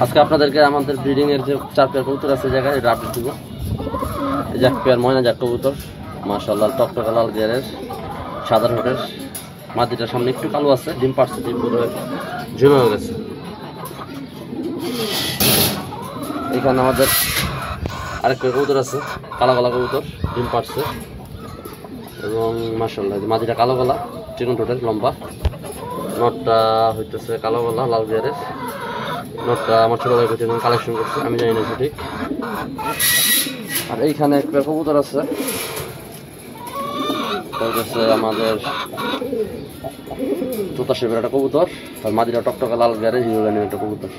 আজকে আপনাদেরকে আমাদের ব্রিডিং এর যে 4 পেয়ার কবুতর আছে জায়গায় এটা আপডেট দিব। এই যে 1 পেয়ার ময়না জাত কবুতর, মাশাআল্লাহ টকটকা লাল গিয়ারের সাদা ঠোঁটের, মাদিটার সামনে একটু কালো আছে, ডিম পারছে, ডিম পুরো জমে হয়ে গেছে। এখানে আমাদের আরেক পেয়ার কবুতর আছে, কালো গলা কবুতর, ডিম পারছে এবং মাশাআল্লাহ মাদিটা কালো গলা, চিকন ঠোঁটের, লম্বা। নটটা হইতেছে কালো গলা লাল গিয়ারের। নটটা আমার ছোট ভাই কোচিং কালেকশন করছে, আমি জানি না সঠিক। আর এইখানে এক পেয়ার কবুতর আছে, আমাদের তোতা শেপের একটা কবুতর। আর মাদিটা টকটকা লাল গিয়ারের হিরো লাইনের একটা কবুতর।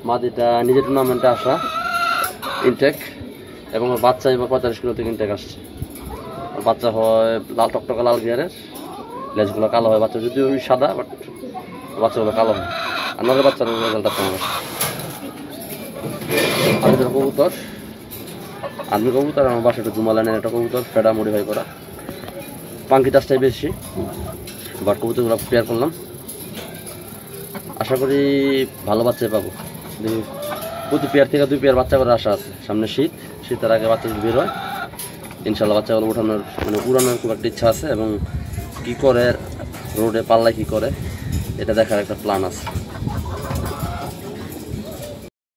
মাদিটা নিজের টুর্নামেন্টে আসা ইনটেক এবং বাচ্চা এবার 45 কিলো থেকে ইনটেক আসছে। বাচ্চা হয় লাল টকটকা লাল গিয়ারের, লেজগুলো কালো হয়, বাচ্চা যদিও সাদা বাট বাচ্চাগুলো কালো হয়। আর নরের বাচ্চার রেজাল্ট আছে আমার। আর এটা কবুতর আর্মি কবুতর, আমার বাসায় একটা জুমা লাইনের একটা কবুতর, ফেডা মডিফাই করা। পাঙ্কি টাচটাই বেশি, বাট কবুতরগুলো পেয়ার করলাম, আশা করি ভালো বাচ্চাই পাবো। প্রতি পেয়ার থেকে 2 পেয়ার বাচ্চা করে আশা আছে। সামনে শীতের আগে বাচ্চা বের হয়, ইনশাল্লাহ বাচ্চাগুলো উঠানোর উড়ানোর খুব একটা ইচ্ছা আছে এবং কী করে রোডে পাল্লায় কী করে এটা দেখার একটা প্ল্যান আছে।